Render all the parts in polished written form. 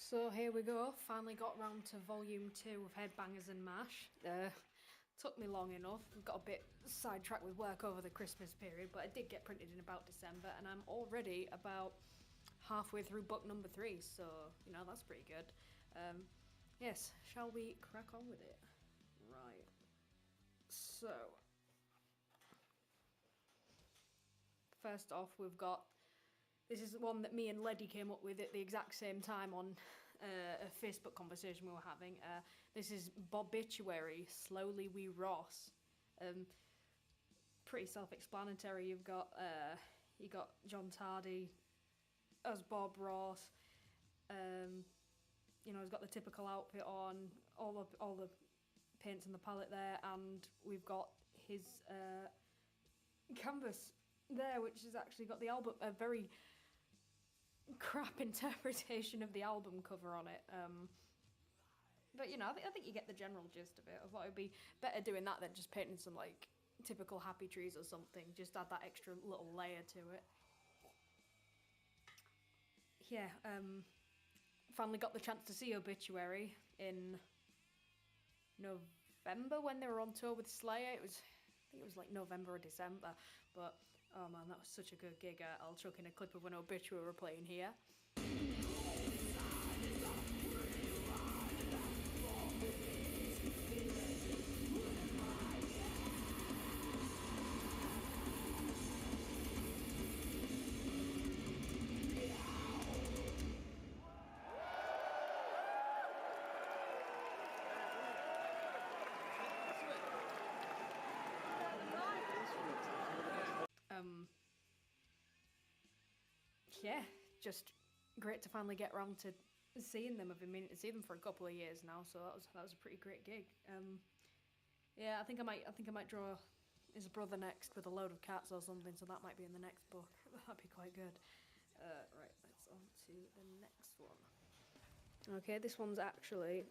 So here we go, finally got round to volume 2 of Headbangers and MASH. Took me long enough, got a bit sidetracked with work over the Christmas period, but it did get printed in about December, and I'm already about halfway through book number 3, so, you know, that's pretty good. Yes, shall we crack on with it? Right. So, first off, we've got, this is one that me and Leddy came up with at the exact same time on a Facebook conversation we were having. This is Bobituary, Slowly We Ross. Pretty self-explanatory. You got John Tardy as Bob Ross. You know, he's got the typical outfit on, all the paints on the palette there, and we've got his canvas there, which has actually got the album, a very crap interpretation of the album cover on it. But you know, I think you get the general gist of it. I thought it'd be better doing that than just painting some like typical happy trees or something. Just add that extra little layer to it. Yeah, finally got the chance to see Obituary in November when they were on tour with Slayer. I think it was like November or December, but oh man, that was such a good gig. I'll chuck in a clip of when Obituary were playing here. Yeah, just great to finally get around to seeing them. I've been meaning to see them for a couple of years now, so that was a pretty great gig. Yeah, I think I might draw his brother next with a load of cats or something, so that might be in the next book. That'd be quite good. Right, let's on to the next one. Okay, this one's actually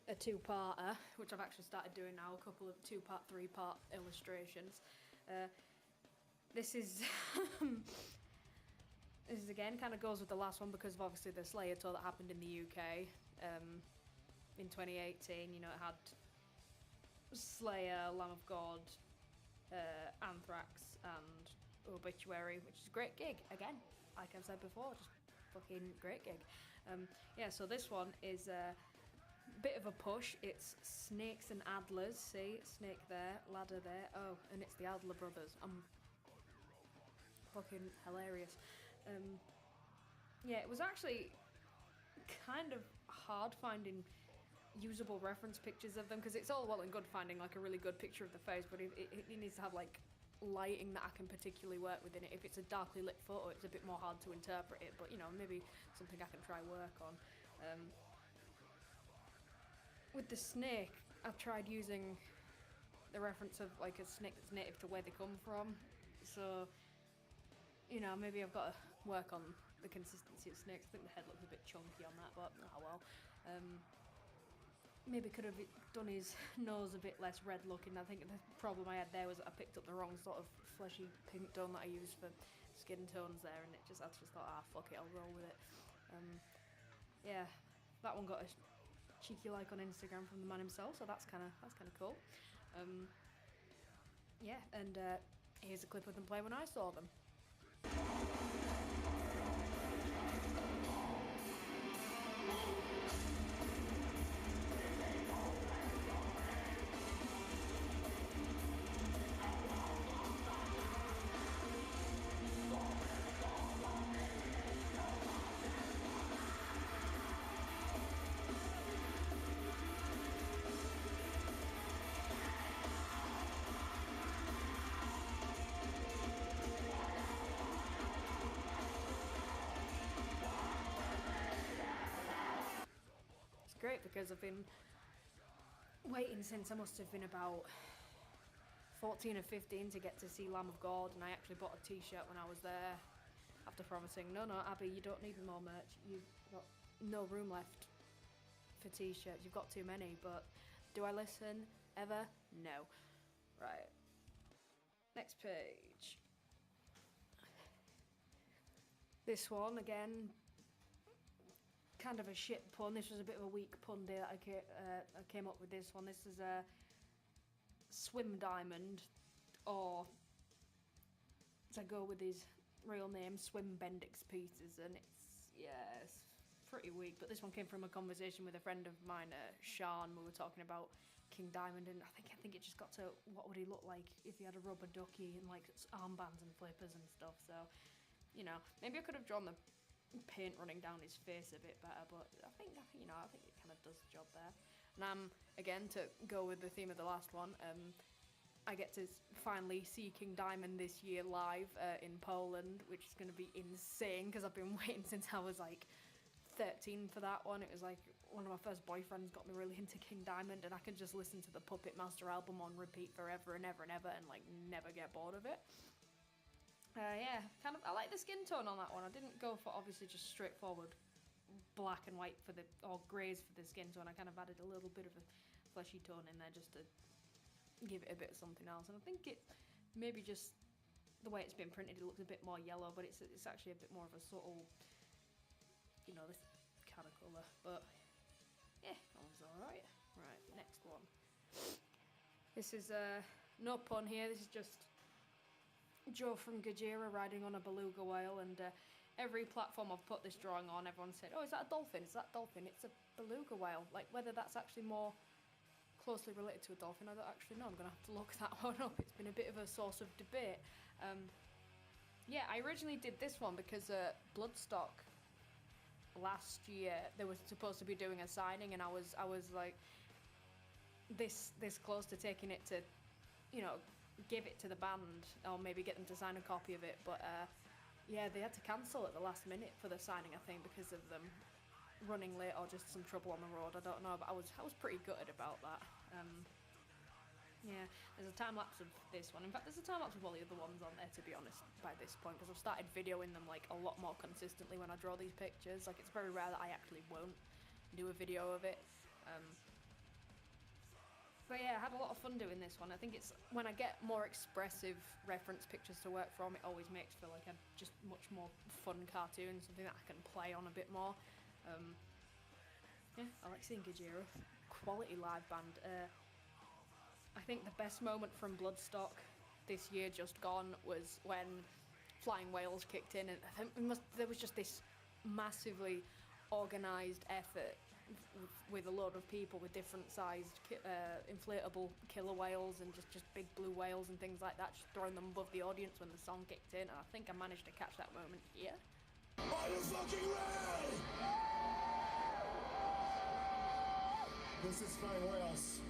a two-parter, which I've actually started doing now, a couple of two-part, three-part illustrations. This is this is again kind of goes with the last one because of obviously the Slayer tour that happened in the UK in 2018. You know, it had Slayer, Lamb of God, Anthrax, and Obituary, which is a great gig. Again, like I've said before, just fucking great gig. Yeah, so this one is a bit of a push. It's Snakes and Adlers. See, snake there, ladder there. Oh, and it's the Adler Brothers. Fucking hilarious. Yeah, it was actually kind of hard finding usable reference pictures of them because it's all well and good finding like a really good picture of the face, but it needs to have like lighting that I can particularly work with in it. If it's a darkly lit photo, it's a bit more hard to interpret it, but you know, maybe something I can try work on. With the snake, I've tried using the reference of like a snake that's native to where they come from, so you know, maybe I've got to work on the consistency of snakes. I think the head looks a bit chunky on that, but oh well. Maybe could have done his nose a bit less red looking. I think the problem I had there was that I picked up the wrong sort of fleshy pink tone that I used for skin tones there, and I just thought, fuck it, I'll roll with it. Yeah, that one got a cheeky like on Instagram from the man himself, so that's kind of cool. Yeah, and here's a clip of them playing when I saw them. Great because I've been waiting since I must have been about 14 or 15 to get to see Lamb of God, and I actually bought a t-shirt when I was there after promising, no Abbie, you don't need more merch, you've got no room left for t-shirts, you've got too many. But do I listen ever? No. Right, next page. This one again, kind of a shit pun. This was a bit of a weak pun day that I came up with this one. This is a Swim Diamond, or to go with his real name, Swim Bendix Pieces, and it's pretty weak. But this one came from a conversation with a friend of mine, Sean. We were talking about King Diamond, and I think it just got to what would he look like if he had a rubber ducky and like armbands and flippers and stuff. So, you know, maybe I could have drawn the paint running down his face a bit better, but I think it kind of does the job there. And again, to go with the theme of the last one, I get to finally see King Diamond this year live in Poland, which is going to be insane because I've been waiting since I was like 13 for that one. It was like one of my first boyfriends got me really into King Diamond, and I could just listen to the Puppet Master album on repeat forever and ever and ever and like never get bored of it. Yeah, kind of. I like the skin tone on that one. I didn't go for obviously just straightforward black and white for or greys for the skin tone. I kind of added a little bit of a fleshy tone in there just to give it a bit of something else. And I think it maybe just the way it's been printed, it looks a bit more yellow, but it's actually a bit more of a subtle, you know, this kind of colour. But yeah, that one's alright. Right, next one. This is no pun here. This is just Joe from Gojira riding on a beluga whale, and every platform I've put this drawing on, everyone said, oh, is that a dolphin? Is that a dolphin? It's a beluga whale. Like, whether that's actually more closely related to a dolphin, I don't actually know. I'm going to have to look that one up. It's been a bit of a source of debate. Yeah, I originally did this one because Bloodstock last year, they were supposed to be doing a signing, and I was like this close to taking it to, you know, give it to the band or maybe get them to sign a copy of it, but yeah, they had to cancel at the last minute for the signing, I think, because of them running late or just some trouble on the road. I don't know, but I was pretty gutted about that. Yeah, there's a time lapse of this one. In fact, there's a time lapse of all the other ones on there, to be honest, by this point, because I've started videoing them like a lot more consistently when I draw these pictures. Like, it's very rare that I actually won't do a video of it. But yeah, I had a lot of fun doing this one. I think it's when I get more expressive reference pictures to work from, it always makes for like a just much more fun cartoon, something that I can play on a bit more. Yeah, I like seeing Gojira. Quality live band. I think the best moment from Bloodstock this year just gone was when Flying Whales kicked in, and I think there was just this massively organised effort with a load of people with different sized inflatable killer whales and just big blue whales and things like that, just throwing them above the audience when the song kicked in, and I think I managed to catch that moment here. Are you fucking ready? This is Flying Whales.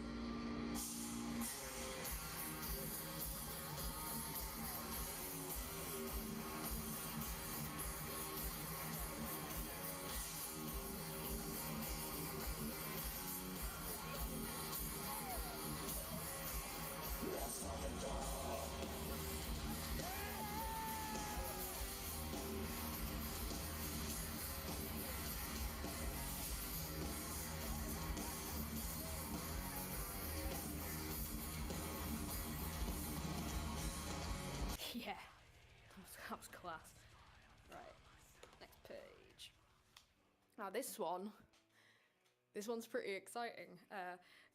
Yeah, that was class. Right, next page. Now this one's pretty exciting.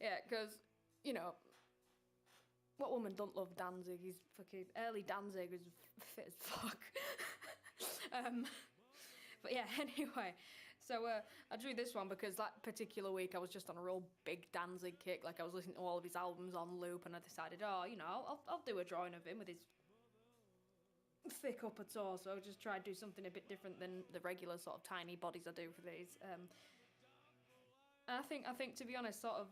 Yeah, because, you know, what woman don't love Danzig? He's fucking, early Danzig was fit as fuck. But yeah, anyway, so I drew this one because that particular week I was just on a real big Danzig kick. Like, I was listening to all of his albums on loop, and I decided, oh, you know, I'll do a drawing of him with his thick upper torso. Just try to do something a bit different than the regular sort of tiny bodies I do for these. And I think to be honest, sort of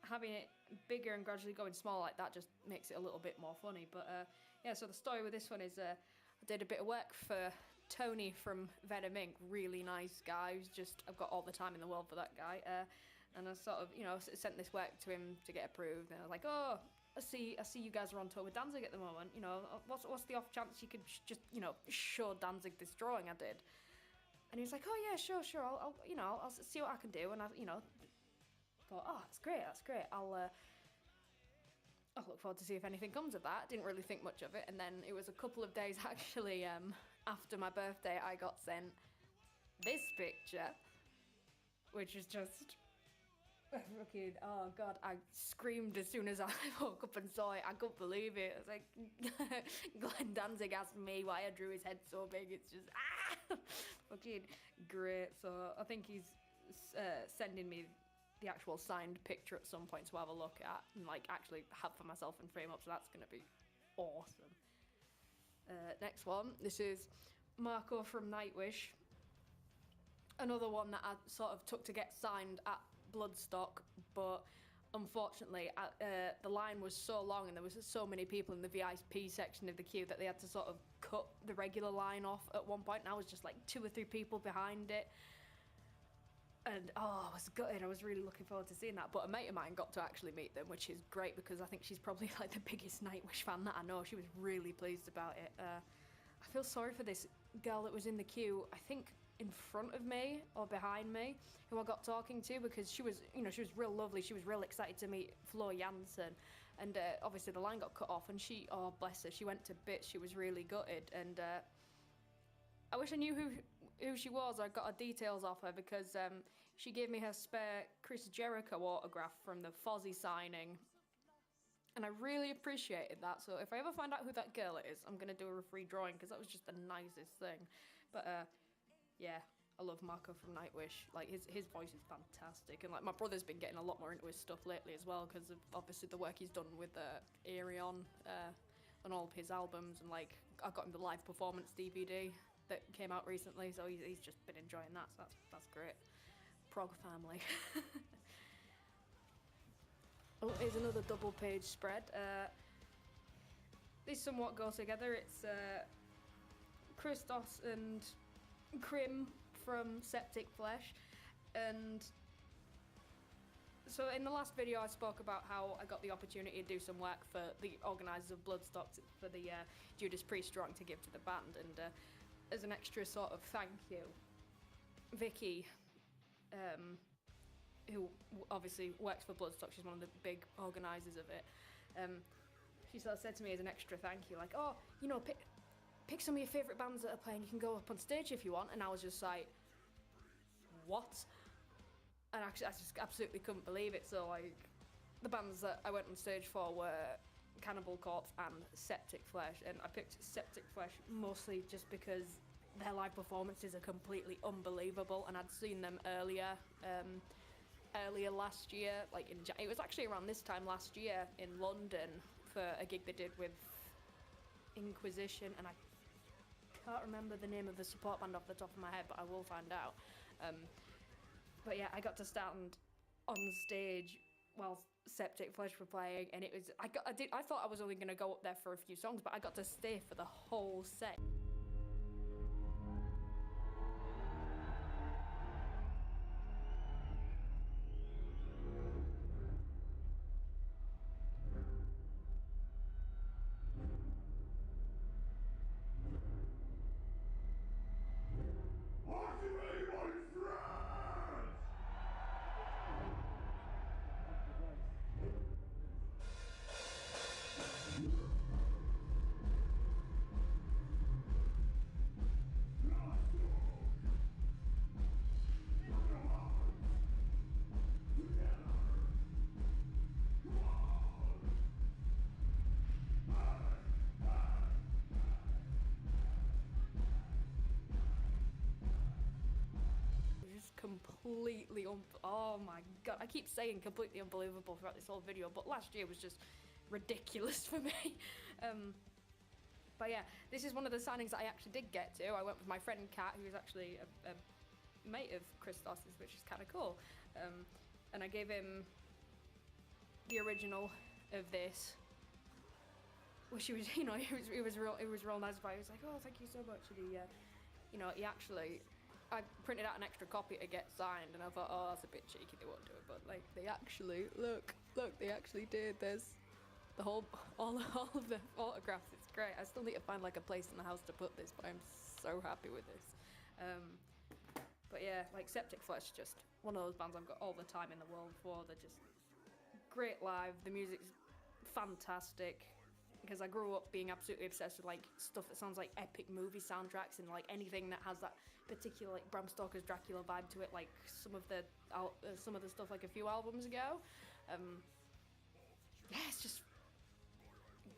having it bigger and gradually going small like that just makes it a little bit more funny. But yeah, so the story with this one is I did a bit of work for Tony from Venom Inc. Really nice guy. Who's just, I've got all the time in the world for that guy. And I sort of, you know, sent this work to him to get approved, and I was like, oh, I see you guys are on tour with Danzig at the moment. You know, what's the off chance you could just, you know, show Danzig this drawing I did? And he was like, oh yeah, sure. I'll you know, I'll see what I can do. And I, you know, thought, oh, that's great. I'll look forward to see if anything comes of that. Didn't really think much of it. And then it was a couple of days actually after my birthday, I got sent this picture. which is just fucking, oh god, I screamed as soon as I woke up and saw it. I couldn't believe it. It's like Glenn Danzig asked me why I drew his head so big. It's just fucking great. So I think he's sending me the actual signed picture at some point to have a look at and like actually have for myself and frame up, so that's gonna be awesome. Next one, this is Marco from Nightwish, another one that I sort of took to get signed at Bloodstock, but unfortunately the line was so long and there was so many people in the VIP section of the queue that they had to sort of cut the regular line off at one point, and I was just like 2 or 3 people behind it, and I was gutted. I was really looking forward to seeing that, but a mate of mine got to actually meet them, which is great because I think she's probably like the biggest Nightwish fan that I know. She was really pleased about it. I feel sorry for this girl that was in the queue, I think in front of me or behind me, who I got talking to, because she was, you know, she was real lovely. She was real excited to meet Flo Jansen, and obviously the line got cut off, and she, oh bless her, she went to bits. She was really gutted, and I wish I knew who she was. I got her details off her because she gave me her spare Chris Jericho autograph from the Fozzy signing, and I really appreciated that. So if I ever find out who that girl is, I'm gonna do her a free drawing because that was just the nicest thing. But yeah, I love Marco from Nightwish. Like his voice is fantastic, and like my brother's been getting a lot more into his stuff lately as well because of obviously the work he's done with Aerion on all of his albums, and like I got him the live performance DVD that came out recently, so he's just been enjoying that. So that's great. Prog family. Oh, here's another double page spread. These somewhat go together. It's Christos and Krim from Septicflesh, and so in the last video I spoke about how I got the opportunity to do some work for the organisers of Bloodstock for the Judas Priest drawing to give to the band, and as an extra sort of thank you, Vicky, who obviously works for Bloodstock, she's one of the big organisers of it, she sort of said to me as an extra thank you, like, oh, you know, pick some of your favourite bands that are playing, you can go up on stage if you want. And I was just like, what? And actually, I just absolutely couldn't believe it. So like, the bands that I went on stage for were Cannibal Corpse and Septicflesh, and I picked Septicflesh mostly just because their live performances are completely unbelievable, and I'd seen them earlier last year, like it was actually around this time last year in London for a gig they did with Inquisition, and I can't remember the name of the support band off the top of my head, but I will find out. But yeah, I got to stand on stage while Septicflesh were playing, and it was I thought I was only going to go up there for a few songs, but I got to stay for the whole set. Completely oh my god, I keep saying completely unbelievable throughout this whole video, but last year was just ridiculous for me. But yeah, this is one of the signings that I actually did get to. I went with my friend Kat, who is actually a mate of Christos's, which is kind of cool, and I gave him the original of this, which he was, you know, it was real nice about it. He was like, oh, thank you so much, and he you know, he actually, I printed out an extra copy to get signed, and I thought, oh, that's a bit cheeky, they won't do it, but like, they actually, look, they actually did. There's the whole, all of the autographs. It's great. I still need to find like a place in the house to put this, but I'm so happy with this. But yeah, like Septicflesh, just one of those bands I've got all the time in the world for. They're just great live. The music's fantastic, because I grew up being absolutely obsessed with like stuff that sounds like epic movie soundtracks, and like anything that has that particular like Bram Stoker's Dracula vibe to it, like some of the stuff like a few albums ago. Yeah, it's just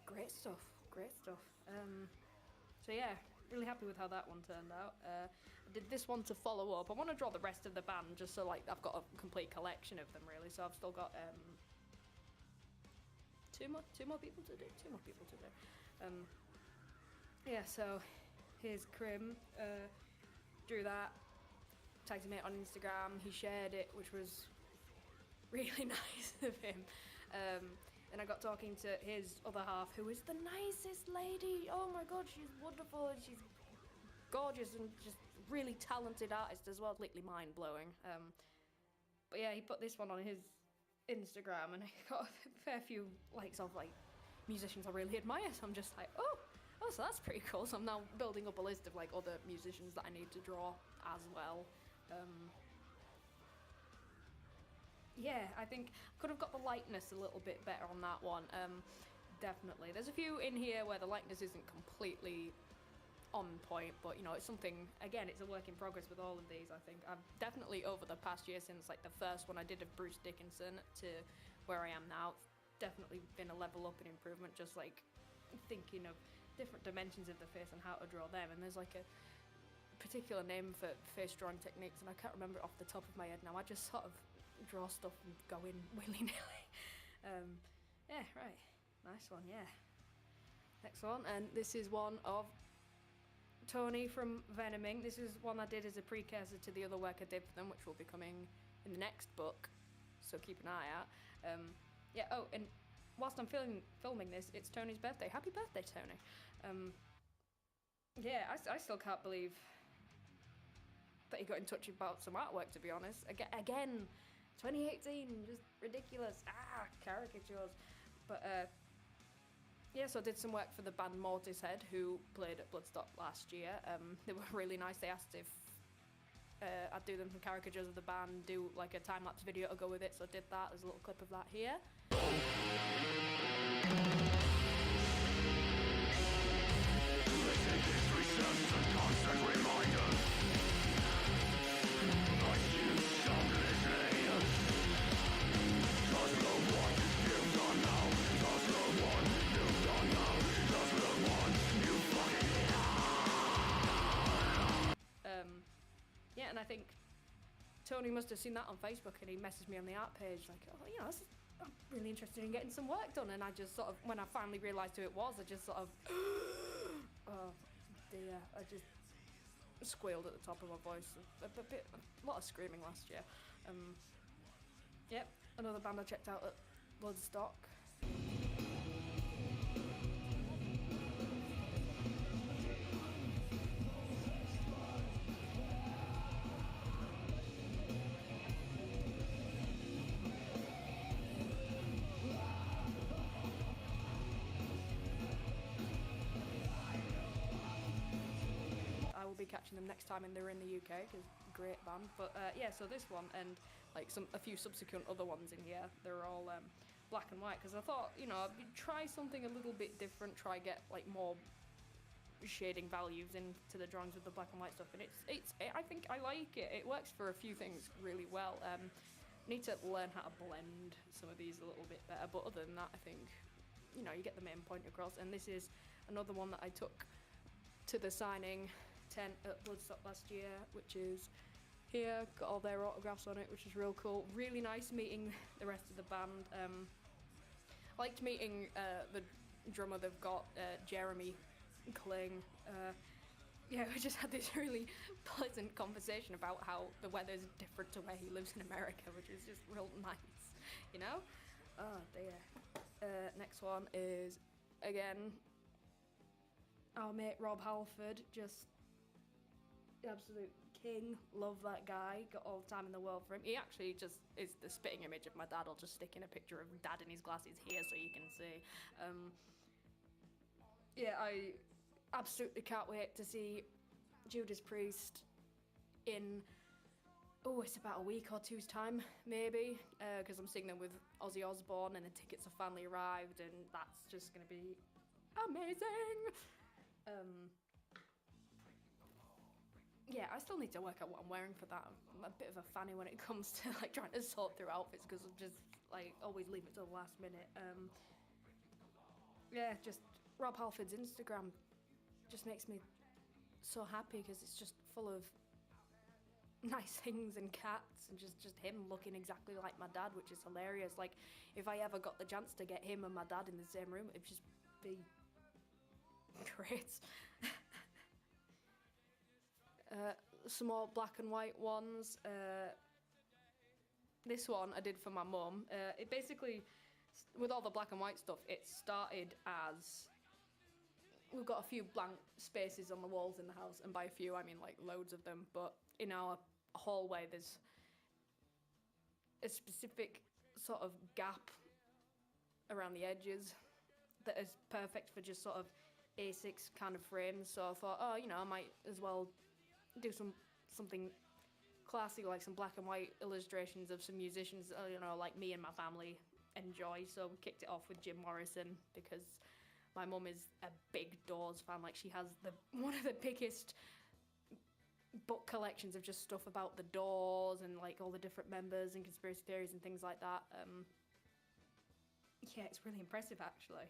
great stuff. So yeah, really happy with how that one turned out. I did this one to follow up. I want to draw the rest of the band just so like I've got a complete collection of them really. So I've still got two more people to do. Yeah, so here's Krim. Drew that, tagged him on Instagram. He shared it, which was really nice of him. And I got talking to his other half, who is the nicest lady. Oh my god, she's wonderful and she's gorgeous and just really talented artist as well. Completely mind blowing. But yeah, he put this one on his Instagram and he got a fair few likes of like musicians I really admire. So I'm just like, oh, so that's pretty cool. So I'm now building up a list of like other musicians that I need to draw as well. Yeah, I think I could have got the likeness a little bit better on that one. Definitely. There's a few in here where the likeness isn't completely on point, but you know, it's something, again, it's a work in progress with all of these, I think. I've definitely, over the past year, since like the first one I did of Bruce Dickinson to where I am now, definitely been a level up and improvement, just like thinking of different dimensions of the face and how to draw them. And there's like a particular name for face drawing techniques, and I can't remember it off the top of my head now. I just sort of draw stuff and go in willy-nilly. Yeah, right. Nice one, yeah. Next one, and this is one of Tony from Venom Inc. This is one I did as a precursor to the other work I did for them, which will be coming in the next book, so keep an eye out. Yeah, oh, and whilst I'm filming this, it's Tony's birthday. Happy birthday, Tony. Yeah, I still can't believe that he got in touch about some artwork, to be honest. Again, 2018, just ridiculous. Caricatures. But, yeah, so I did some work for the band Mortishead, who played at Bloodstock last year. They were really nice. They asked if I'd do them some caricatures of the band, do like a time-lapse video to go with it, so I did that. There's a little clip of that here. Yeah, and I think Tony must have seen that on Facebook, and he messaged me on the art page like, oh, you know, I'm really interested in getting some work done. And I just sort of, when I finally realised who it was, I just sort of, oh dear, I just squealed at the top of my voice. A lot of screaming last year. Yep, another band I checked out at Bloodstock. Catching them next time they're in the UK, because great band. But yeah, so this one and like a few subsequent other ones in here, they're all black and white, because I thought, you know, I'd try something a little bit different, try get like more shading values into the drawings with the black and white stuff, and I think I like it. It works for a few things really well. Need to learn how to blend some of these a little bit better, but other than that, I think, you know, you get the main point across. And this is another one that I took to the signing tent at Bloodstock last year, which is here, got all their autographs on it, which is real cool. Really nice meeting the rest of the band. I liked meeting the drummer they've got, Jeremy Kling. Yeah, we just had this really pleasant conversation about how the weather's different to where he lives in America, which is just real nice, you know? Oh dear. Next one is, again, our mate Rob Halford, just absolute king. Love that guy. Got all the time in the world for him. He actually just is the spitting image of my dad. I'll just stick in a picture of dad in his glasses here so you can see. Yeah, I absolutely can't wait to see Judas Priest in, it's about a week or two's time, maybe, because I'm seeing them with Ozzy Osbourne, and the tickets have finally arrived, and that's just going to be amazing. yeah, I still need to work out what I'm wearing for that. I'm a bit of a fanny when it comes to like trying to sort through outfits because I just like always leave it till the last minute. Yeah, just Rob Halford's Instagram just makes me so happy because it's just full of nice things and cats and just him looking exactly like my dad, which is hilarious. Like if I ever got the chance to get him and my dad in the same room, it'd just be great. Some more black and white ones. This one I did for my mum. It basically, with all the black and white stuff, it started as we've got a few blank spaces on the walls in the house, and by a few I mean like loads of them, but in our hallway there's a specific sort of gap around the edges that is perfect for just sort of A6 kind of frames. So I thought, oh, you know, I might as well do something classy, like some black and white illustrations of some musicians, you know, like me and my family enjoy. So we kicked it off with Jim Morrison because my mum is a big Doors fan. Like she has one of the biggest book collections of just stuff about the Doors and like all the different members and conspiracy theories and things like that. Yeah, it's really impressive actually.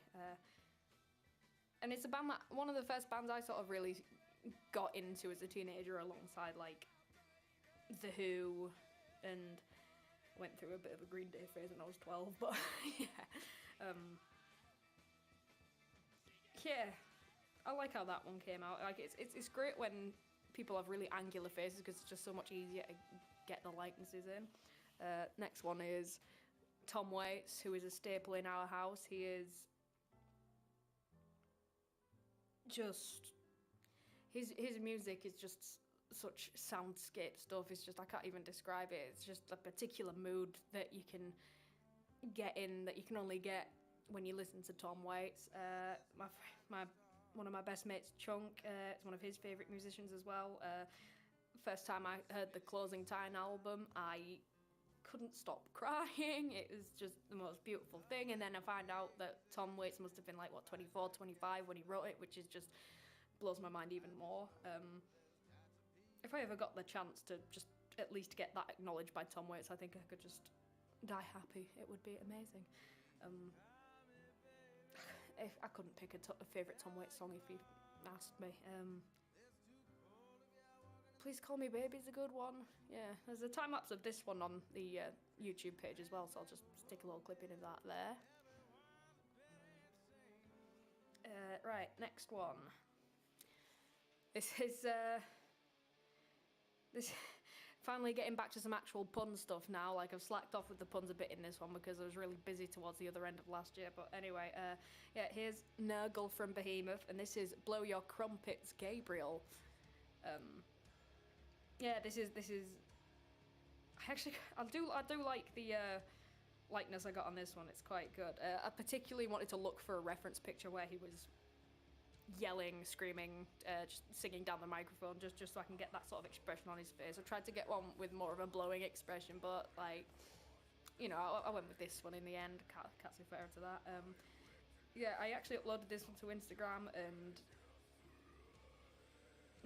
And it's a band that, one of the first bands I sort of really got into as a teenager alongside like The Who, and went through a bit of a Green Day phase when I was 12, but yeah. Yeah, I like how that one came out. Like it's great when people have really angular faces because it's just so much easier to get the likenesses in. Next one is Tom Waits, who is a staple in our house. He is just his music is just such soundscape stuff. It's just, I can't even describe it. It's just a particular mood that you can get in that you can only get when you listen to Tom Waits. One of my best mates, Chunk, is one of his favourite musicians as well. First time I heard the Closing Time album, I couldn't stop crying. It was just the most beautiful thing. And then I find out that Tom Waits must have been like, what, 24, 25 when he wrote it, which is just blows my mind even more. If I ever got the chance to just at least get that acknowledged by Tom Waits, I think I could just die happy. It would be amazing. If I couldn't pick a favourite Tom Waits song if you asked me. Please Call Me Baby is a good one. Yeah, there's a time lapse of this one on the YouTube page as well, so I'll just stick a little clip in of that there. Right, next one. This finally getting back to some actual pun stuff now. Like I've slacked off with the puns a bit in this one because I was really busy towards the other end of last year. But anyway, yeah, here's Nurgle from Behemoth, and this is Blow Your Crumpets, Gabriel. Yeah, this is. I do like the likeness I got on this one. It's quite good. I particularly wanted to look for a reference picture where he was yelling, screaming, just singing down the microphone, just so I can get that sort of expression on his face. I tried to get one with more of a blowing expression, but like, you know, I went with this one in the end. Can't say fair to that. Yeah, I actually uploaded this one to Instagram, and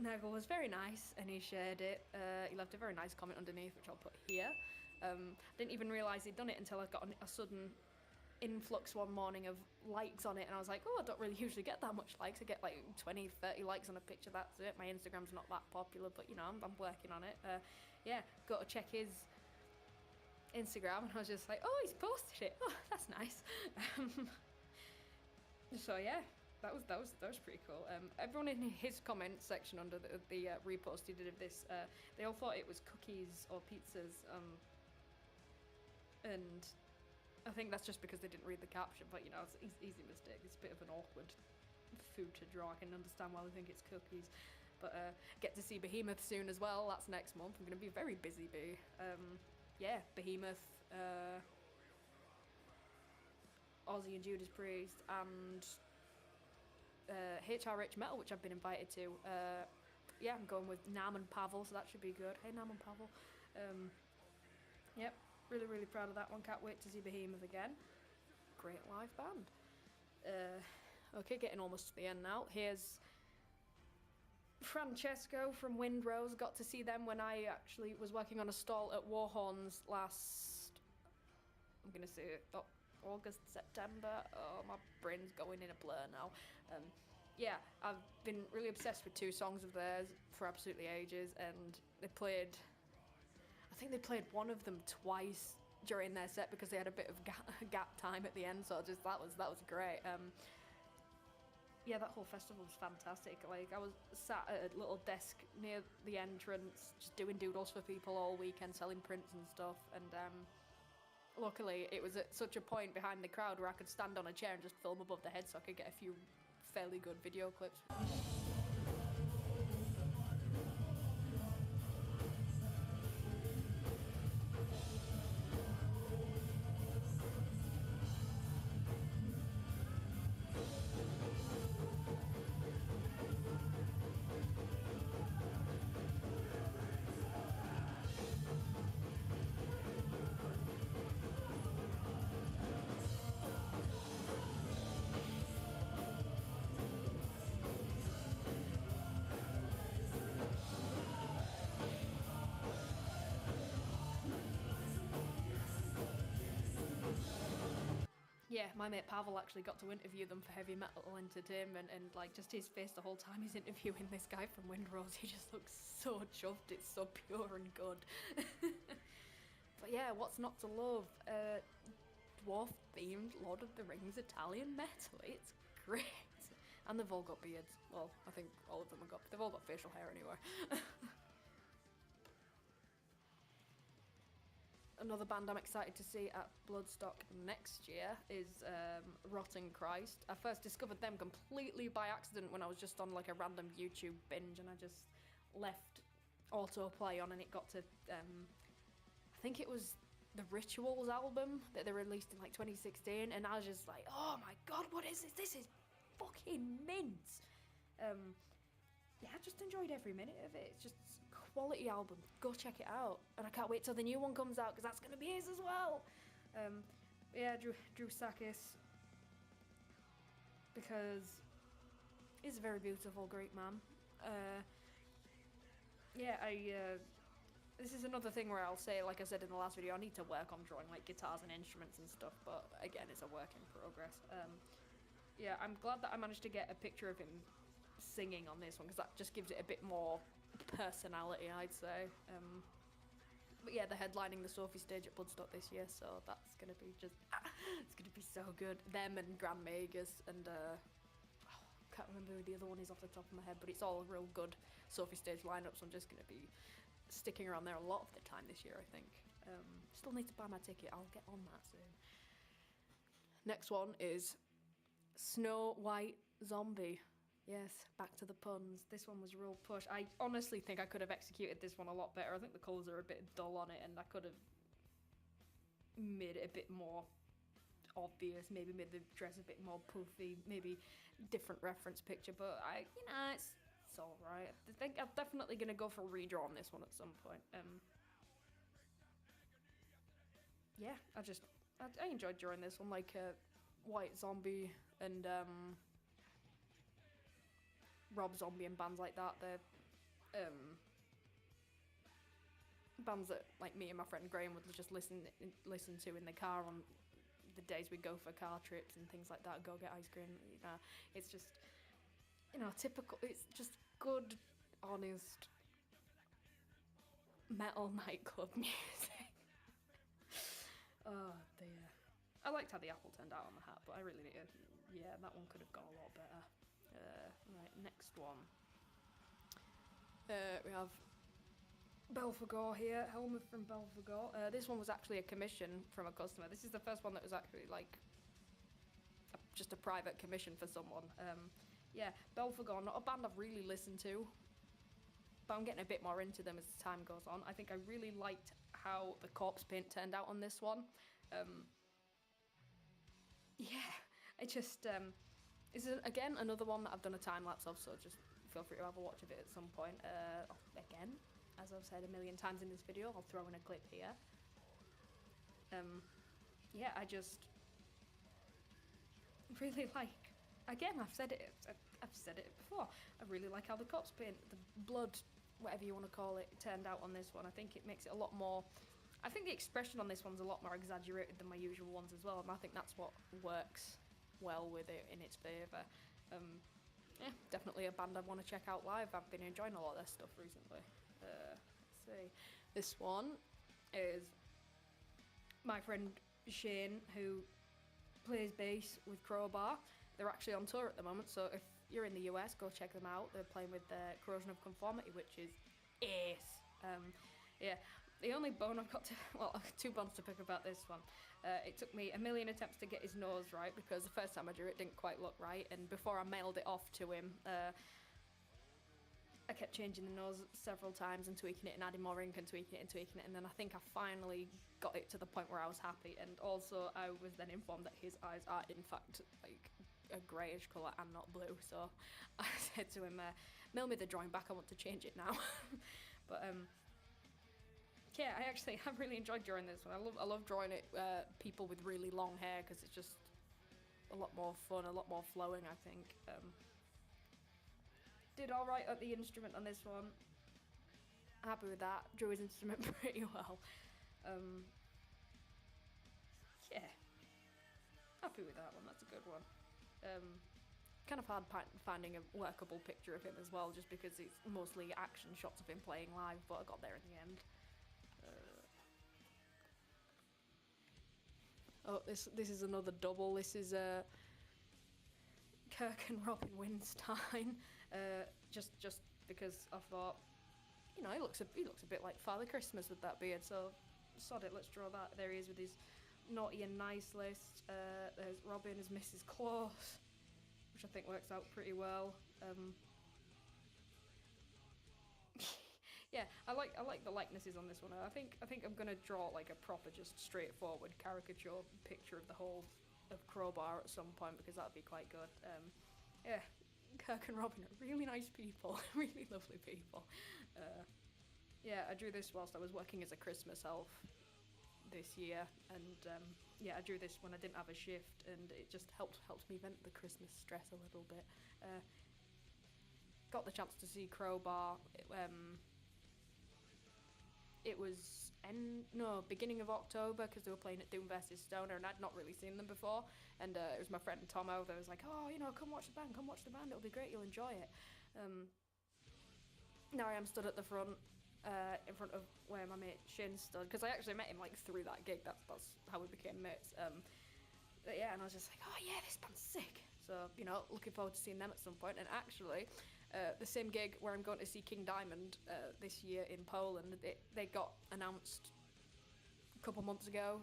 Nurgle was very nice, and he shared it. He left a very nice comment underneath, which I'll put here. Didn't even realise he'd done it until I got a sudden influx one morning of likes on it, and I was like, oh, I don't really usually get that much likes. I get like 20, 30 likes on a picture, that's it. My Instagram's not that popular, but you know, I'm working on it. Yeah, got to check his Instagram, and I was just like, oh, he's posted it. Oh, that's nice. So yeah, that was pretty cool. Everyone in his comment section under the repost he did of this, they all thought it was cookies or pizzas, and I think that's just because they didn't read the caption, but you know, it's an easy mistake. It's a bit of an awkward food to draw. I can understand why they think it's cookies. But get to see Behemoth soon as well. That's next month. I'm going to be very busy, bee. Yeah, Behemoth, Ozzy and Judas Priest, and HRH Metal, which I've been invited to. Yeah, I'm going with Nam and Pavel, so that should be good. Hey, Nam and Pavel. Yep. Really, really proud of that one. Can't wait to see Behemoth again. Great live band. Okay, getting almost to the end now. Here's Francesco from Windrose, got to see them when I actually was working on a stall at Warhorns last, I'm gonna say August, September. Oh, my brain's going in a blur now. Yeah, I've been really obsessed with 2 songs of theirs for absolutely ages, and I think they played one of them twice during their set because they had a bit of gap time at the end, so just that was great. Yeah, that whole festival was fantastic. Like, I was sat at a little desk near the entrance, just doing doodles for people all weekend, selling prints and stuff. And luckily, it was at such a point behind the crowd where I could stand on a chair and just film above the head, so I could get a few fairly good video clips. Yeah, my mate Pavel actually got to interview them for Heavy Metal Entertainment, and like just his face the whole time he's interviewing this guy from Windrose, he just looks so chuffed. It's so pure and good. But yeah, what's not to love? Dwarf themed Lord of the Rings Italian metal. It's great. And they've all got beards. Well, I think all of them have got, they've all got facial hair anyway. Another band I'm excited to see at Bloodstock next year is Rotten Christ. I first discovered them completely by accident when I was just on like a random YouTube binge, and I just left autoplay on, and it got to I think it was the Rituals album that they released in like 2016, and I was just like, oh my god, what is this? This is fucking mint. Yeah, I just enjoyed every minute of it. It's just quality album. Go check it out. And I can't wait till the new one comes out, because that's going to be his as well. Yeah, Drew Sakis, because he's a very beautiful Greek man. Yeah, this is another thing where I'll say, like I said in the last video, I need to work on drawing like guitars and instruments and stuff, but again, it's a work in progress. Yeah, I'm glad that I managed to get a picture of him singing on this one, because that just gives it a bit more personality, I'd say. But yeah, they're headlining the Sophie stage at Bloodstock this year, so that's gonna be just it's gonna be so good. Them and Grand Magus, and can't remember who the other one is off the top of my head, but it's all a real good Sophie stage lineup, so I'm just gonna be sticking around there a lot of the time this year, I think. Still need to buy my ticket. I'll get on that soon. Next one is Snow White Zombie. Yes, back to the puns. This one was a real push. I honestly think I could have executed this one a lot better. I think the colours are a bit dull on it, and I could have made it a bit more obvious, maybe made the dress a bit more puffy, maybe different reference picture, but it's alright. I think I'm definitely going to go for a redraw on this one at some point. Yeah, I enjoyed drawing this one, like White Zombie and Rob Zombie and bands like that. They're bands that like me and my friend Graham would just listen to in the car on the days we go for car trips and things like that, go get ice cream. It's just, typical. It's just good, honest metal nightclub music. Oh dear. I liked how the apple turned out on the hat, but I really did. Yeah, that one could have gone a lot better. Right, next one. We have Bofur Gone here, helmet from Bofur Gone. This one was actually a commission from a customer. This is the first one that was actually like just a private commission for someone. Yeah, Bofur Gone, not a band I've really listened to, but I'm getting a bit more into them as time goes on. I think I really liked how the corpse paint turned out on this one. Yeah, I just this is again another one that I've done a time lapse of, so just feel free to have a watch of it at some point. Again, as I've said a million times in this video, I'll throw in a clip here. Yeah, I just really like again, I've said it before. I really like how the corpse paint, the blood, whatever you want to call it, turned out on this one. I think it makes it a lot more. I think the expression on this one's a lot more exaggerated than my usual ones as well, and I think that's what works well with it in its favour. Yeah, definitely a band I want to check out live. I've been enjoying a lot of their stuff recently. Let's see. This one is my friend Shane, who plays bass with Crowbar. They're actually on tour at the moment, so if you're in the US, go check them out. They're playing with Corrosion of Conformity, which is ace. Yeah, the only bone I've got to, well, 2 bones to pick about this one. It took me a million attempts to get his nose right, because the first time I drew it didn't quite look right, and before I mailed it off to him, I kept changing the nose several times and tweaking it and adding more ink and tweaking it, and then I think I finally got it to the point where I was happy. And also I was then informed that his eyes are in fact like a greyish colour and not blue, so I said to him, mail me the drawing back, I want to change it now. But yeah, I really enjoyed drawing this one. I love drawing it people with really long hair, because it's just a lot more fun, a lot more flowing, I think. Did alright at the instrument on this one. Happy with that. Drew his instrument pretty well. Yeah. Happy with that one, that's a good one. Kind of hard finding a workable picture of him as well, just because it's mostly action shots of him playing live, but I got there in the end. Oh, this is another double. This is Kirk and Robin Winstein. Just because I thought, you know, he looks a bit like Father Christmas with that beard, so sod it, let's draw that. There he is with his naughty and nice list. There's Robin as Mrs. Claus, which I think works out pretty well. Yeah, I like the likenesses on this one. I think I'm gonna draw like a proper, just straightforward caricature picture of the whole of Crowbar at some point, because that'd be quite good. Yeah, Kirk and Robin are really nice people, really lovely people. Yeah, I drew this whilst I was working as a Christmas elf this year, and yeah, I drew this when I didn't have a shift, and it just helped me vent the Christmas stress a little bit. Got the chance to see Crowbar. It was beginning of October, because they were playing at Doom vs Stoner, and I'd not really seen them before, and it was my friend Tomo that was like, oh, you know, come watch the band, it'll be great, you'll enjoy it. Now I am stood at the front, in front of where my mate Shane stood, because I actually met him like through that gig. That's how we became mates. But yeah, and I was just like, oh yeah, this band's sick. So, you know, looking forward to seeing them at some point. And actually, the same gig where I'm going to see King Diamond this year in Poland, they got announced a couple months ago.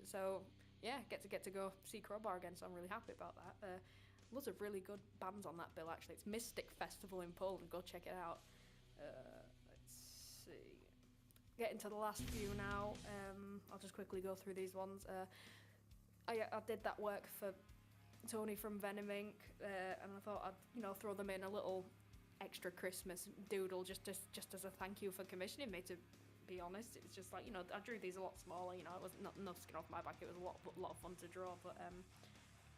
So yeah, get to go see Crowbar again, so I'm really happy about that. Lots of really good bands on that bill, actually. It's Mystic Festival in Poland, go check it out. Let's see. Getting to the last few now. I'll just quickly go through these ones. I did that work for Tony from Venom Inc, and I thought I'd, you know, throw them in a little extra Christmas doodle just as a thank you for commissioning me. To be honest, it was just like, you know, I drew these a lot smaller. You know, it was not enough skin off my back. It was a lot of fun to draw, but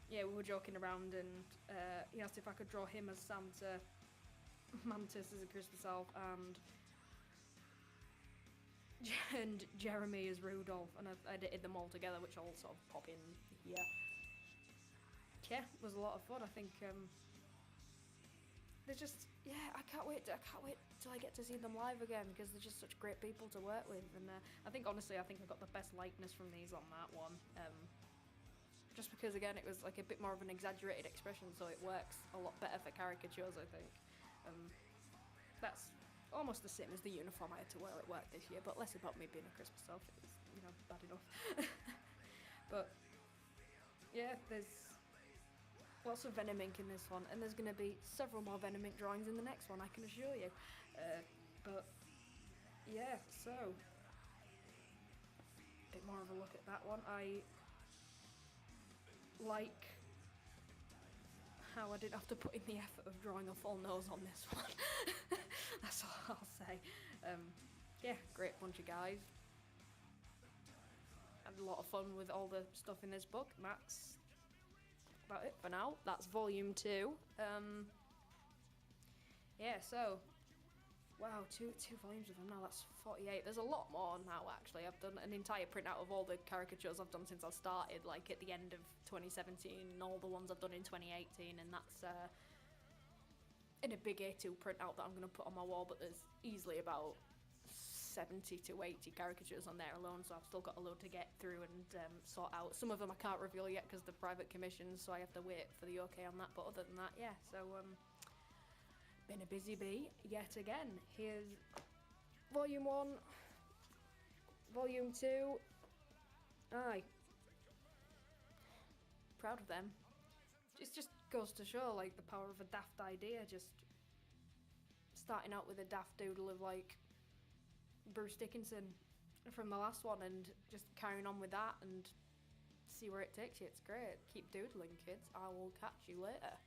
yeah, we were joking around, and he asked if I could draw him as Santa, Mantis as a Christmas elf, and Jeremy as Rudolph, and I edited them all together, which I'll sort of pop in here. Yeah, it was a lot of fun. I think they're just, yeah, I can't wait till I get to see them live again, because they're just such great people to work with. And I think honestly, I got the best likeness from these on that one, just because again it was like a bit more of an exaggerated expression, so it works a lot better for caricatures, I think. That's almost the same as the uniform I had to wear at work this year, but less about me being a Christmas elf. It was, you know, bad enough. But yeah, there's lots of Venom Ink in this one, and there's going to be several more Venom Ink drawings in the next one, I can assure you. But yeah, so a bit more of a look at that one. I like how I didn't have to put in the effort of drawing a full nose on this one. That's all I'll say. Yeah, great bunch of guys. Had a lot of fun with all the stuff in this book, and that's about it for now. That's volume 2. Yeah, so wow, two volumes of them now. That's 48. There's a lot more now, actually. I've done an entire printout of all the caricatures I've done since I started, like at the end of 2017, and all the ones I've done in 2018, and that's in a big A2 printout that I'm going to put on my wall, but there's easily about 70 to 80 caricatures on there alone, so I've still got a load to get through and sort out. Some of them I can't reveal yet because they're private commissions, so I have to wait for the okay on that, but other than that, yeah, so been a busy bee yet again. Here's volume 1, volume 2. Aye, proud of them. It just goes to show like the power of a daft idea, just starting out with a daft doodle of like Bruce Dickinson from the last one and just carrying on with that and see where it takes you. It's great. Keep doodling, kids. I will catch you later.